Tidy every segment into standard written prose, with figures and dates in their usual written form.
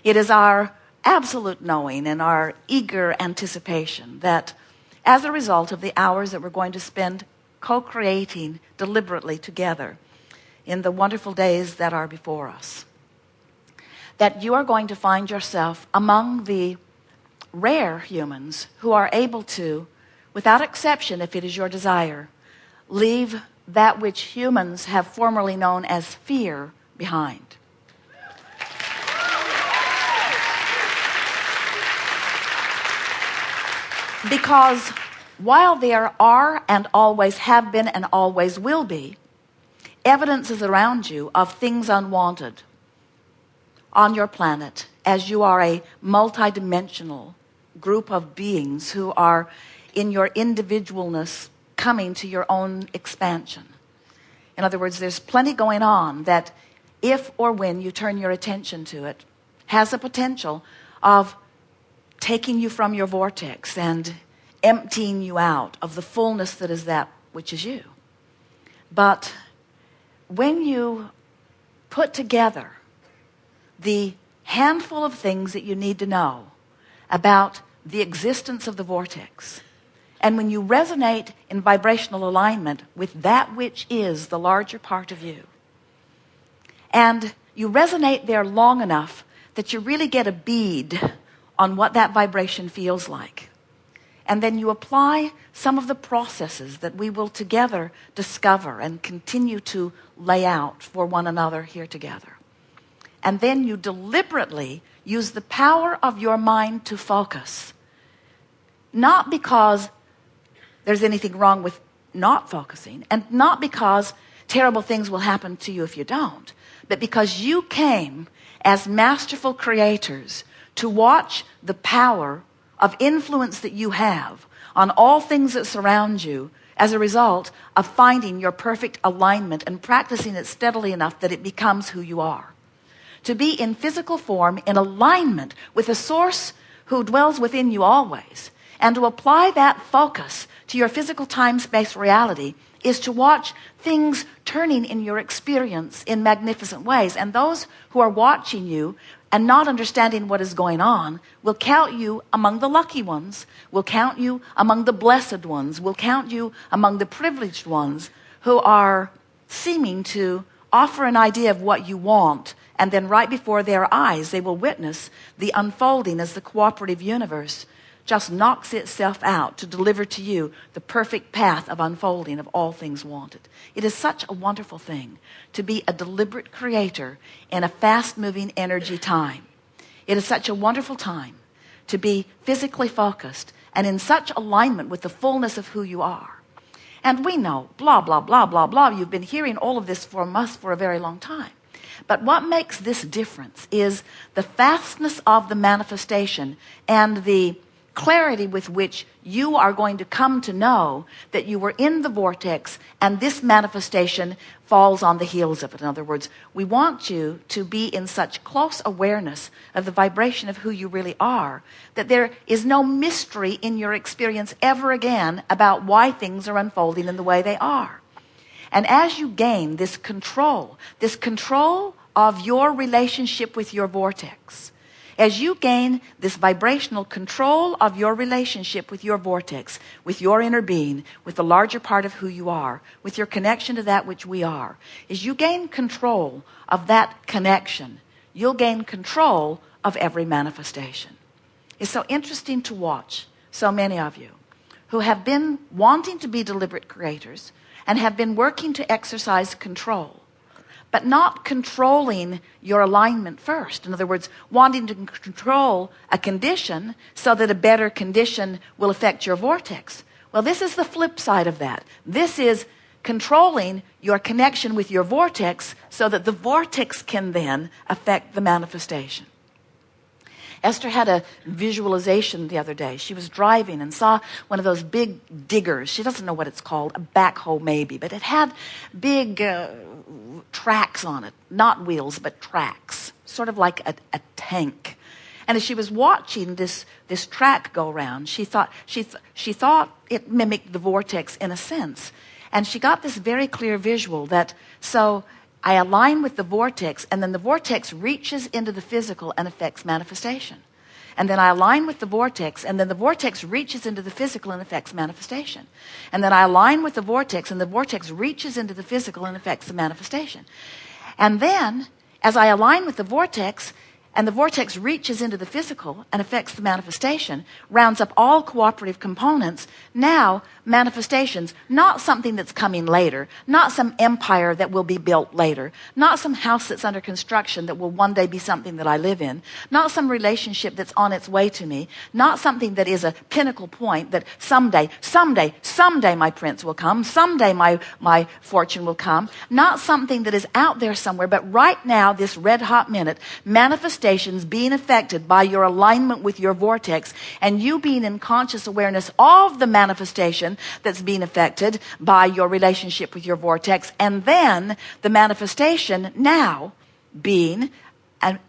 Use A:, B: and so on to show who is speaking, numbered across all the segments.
A: It is our absolute knowing and our eager anticipation that as a result of the hours that we're going to spend co-creating deliberately together in the wonderful days that are before us, that you are going to find yourself among the rare humans who are able to, without exception, if it is your desire, leave that which humans have formerly known as fear behind. Because while there are and always have been and always will be evidences around you of things unwanted on your planet, as you are a multidimensional group of beings who are in your individualness coming to your own expansion. In other words, there's plenty going on that if or when you turn your attention to it has the potential of taking you from your vortex and emptying you out of the fullness that is that which is you. But when you put together the handful of things that you need to know about the existence of the vortex, and when you resonate in vibrational alignment with that which is the larger part of you, and you resonate there long enough that you really get a bead on what that vibration feels like, and then you apply some of the processes that we will together discover and continue to lay out for one another here together, and then you deliberately use the power of your mind to focus, not because there's anything wrong with not focusing, and not because terrible things will happen to you if you don't, but because you came as masterful creators to watch the power of influence that you have on all things that surround you as a result of finding your perfect alignment and practicing it steadily enough that it becomes who you are. To be in physical form in alignment with the source who dwells within you always, and to apply that focus to your physical time-space reality is to watch things turning in your experience in magnificent ways. And those who are watching you and not understanding what is going on will count you among the lucky ones, will count you among the blessed ones, will count you among the privileged ones who are seeming to offer an idea of what you want, and then right before their eyes they will witness the unfolding as the cooperative universe just knocks itself out to deliver to you the perfect path of unfolding of all things wanted. It is such a wonderful thing to be a deliberate creator in a fast-moving energy time. It is such a wonderful time to be physically focused and in such alignment with the fullness of who you are. And we know, blah, blah, blah, blah, blah, you've been hearing all of this from us for a very long time. But what makes this difference is the fastness of the manifestation and the clarity with which you are going to come to know that you were in the vortex and this manifestation falls on the heels of it. In other words, we want you to be in such close awareness of the vibration of who you really are that there is no mystery in your experience ever again about why things are unfolding in the way they are. And as you gain this control of your relationship with your vortex, as you gain this vibrational control of your relationship with your vortex, with your inner being, with the larger part of who you are, with your connection to that which we are, as you gain control of that connection, you'll gain control of every manifestation. It's so interesting to watch so many of you who have been wanting to be deliberate creators and have been working to exercise control, but not controlling your alignment first. In other words, wanting to control a condition so that a better condition will affect your vortex. Well, this is the flip side of that. This is controlling your connection with your vortex so that the vortex can then affect the manifestation. Esther had a visualization the other day. She was driving and saw one of those big diggers. She doesn't know what it's called, a backhoe maybe, but it had big tracks on it, not wheels, but tracks, sort of like a tank. And as she was watching this track go around, she thought it mimicked the vortex in a sense. And she got this very clear visual that so I align with the vortex, and then the vortex reaches into the physical and affects manifestation. And then I align with the vortex, and then the vortex reaches into the physical and affects manifestation. And then I align with the vortex, and the vortex reaches into the physical and affects the manifestation. And then, as I align with the vortex, and the vortex reaches into the physical and affects the manifestation, rounds up all cooperative components, now manifestations, not something that's coming later, not some empire that will be built later, not some house that's under construction that will one day be something that I live in, not some relationship that's on its way to me, not something that is a pinnacle point that someday my prince will come, someday my fortune will come, not something that is out there somewhere, but right now, this red hot minute, manifestations being affected by your alignment with your vortex, and you being in conscious awareness of the manifestation that's being affected by your relationship with your vortex, and then the manifestation now being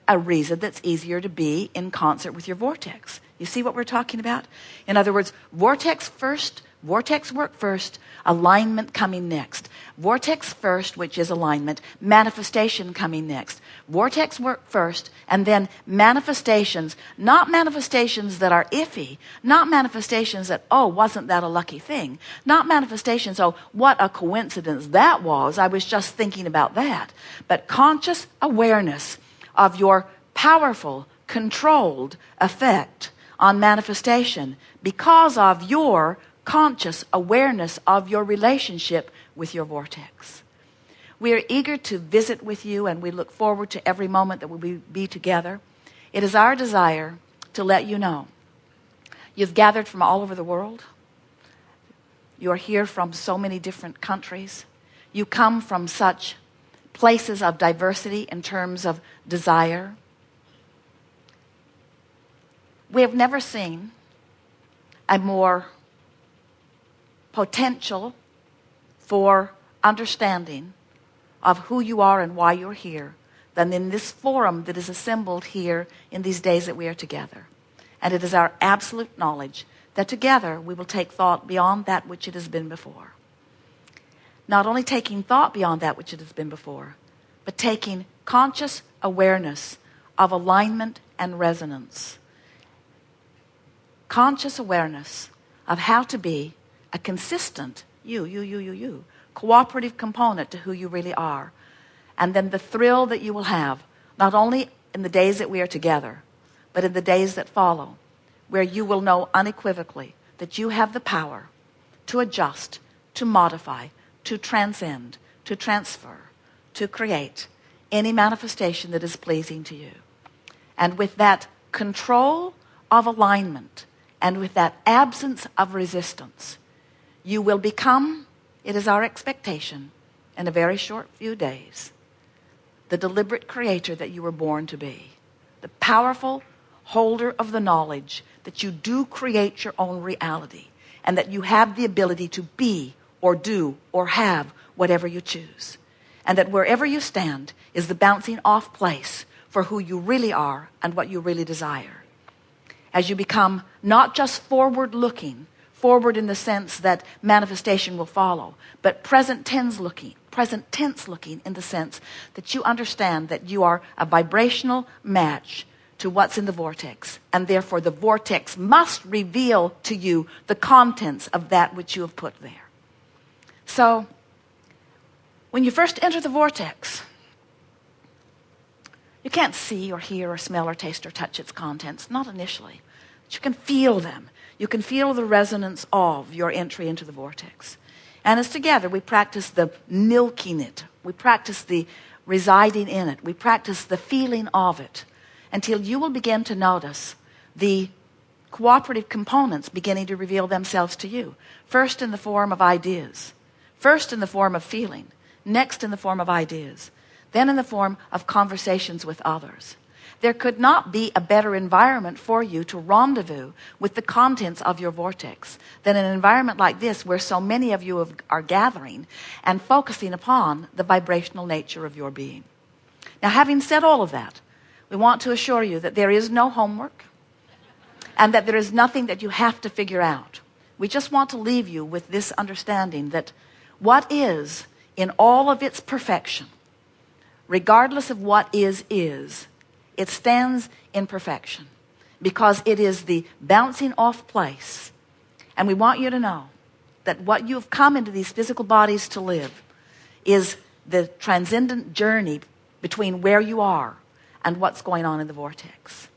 A: a reason that's easier to be in concert with your vortex. You see what we're talking about? In other words, vortex work first, alignment coming next. Vortex first, which is alignment, manifestation coming next. Vortex work first, and then manifestations, not manifestations that are iffy, not manifestations that, oh, wasn't that a lucky thing? Not manifestations, oh, what a coincidence that was. I was just thinking about that. But conscious awareness of your powerful, controlled effect on manifestation because of your conscious awareness of your relationship with your vortex. We are eager to visit with you, and we look forward to every moment that we will be together. It is our desire to let you know you've gathered from all over the world. You're here from so many different countries. You come from such places of diversity in terms of desire. We have never seen a more potential for understanding of who you are and why you're here than in this forum that is assembled here in these days that we are together. And it is our absolute knowledge that together we will take thought beyond that which it has been before. Not only taking thought beyond that which it has been before, but taking conscious awareness of alignment and resonance. Conscious awareness of how to be a consistent you, cooperative component to who you really are. And then the thrill that you will have, not only in the days that we are together, but in the days that follow, where you will know unequivocally that you have the power to adjust, to modify, to transcend, to transfer, to create any manifestation that is pleasing to you. And with that control of alignment, and with that absence of resistance, you will become, it is our expectation, in a very short few days, the deliberate creator that you were born to be. The powerful holder of the knowledge that you do create your own reality, and that you have the ability to be or do or have whatever you choose. And that wherever you stand is the bouncing off place for who you really are and what you really desire. As you become not just forward looking, forward in the sense that manifestation will follow, but present tense looking in the sense that you understand that you are a vibrational match to what's in the vortex, and therefore the vortex must reveal to you the contents of that which you have put there. So, when you first enter the vortex, you can't see or hear or smell or taste or touch its contents, not initially. But you can feel them. You can feel the resonance of your entry into the vortex. And as together we practice the milking it, we practice the residing in it, we practice the feeling of it, until you will begin to notice the cooperative components beginning to reveal themselves to you. First in the form of ideas, first in the form of feeling, next in the form of ideas, then in the form of conversations with others. There could not be a better environment for you to rendezvous with the contents of your vortex than an environment like this, where so many of you are gathering and focusing upon the vibrational nature of your being. Now, having said all of that, we want to assure you that there is no homework and that there is nothing that you have to figure out. We just want to leave you with this understanding that what is in all of its perfection, regardless of what is, it stands in perfection because it is the bouncing off place. And we want you to know that what you have come into these physical bodies to live is the transcendent journey between where you are and what's going on in the vortex.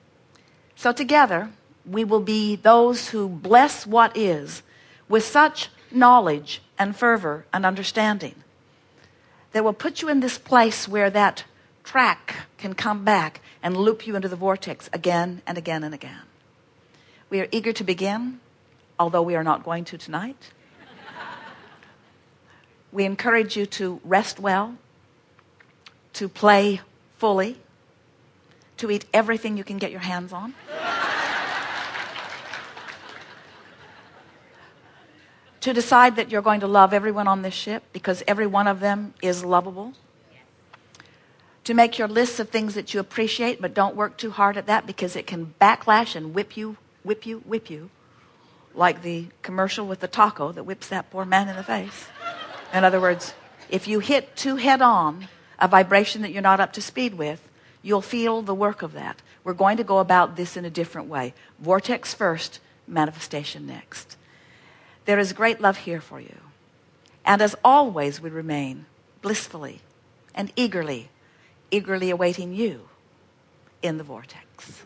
A: So together, we will be those who bless what is with such knowledge and fervor and understanding that will put you in this place where that track can come back and loop you into the vortex again and again and again. We are eager to begin, although we are not going to tonight. We encourage you to rest well, to play fully, to eat everything you can get your hands on. To decide that you're going to love everyone on this ship because every one of them is lovable. To make your lists of things that you appreciate, but don't work too hard at that because it can backlash and whip you, like the commercial with the taco that whips that poor man in the face. In other words, if you hit too head-on a vibration that you're not up to speed with, you'll feel the work of that. We're going to go about this in a different way. Vortex first, manifestation next. There is great love here for you. And as always, we remain blissfully and eagerly awaiting you in the vortex.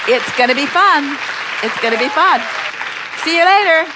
A: It's going to be fun. It's going to be fun. See you later.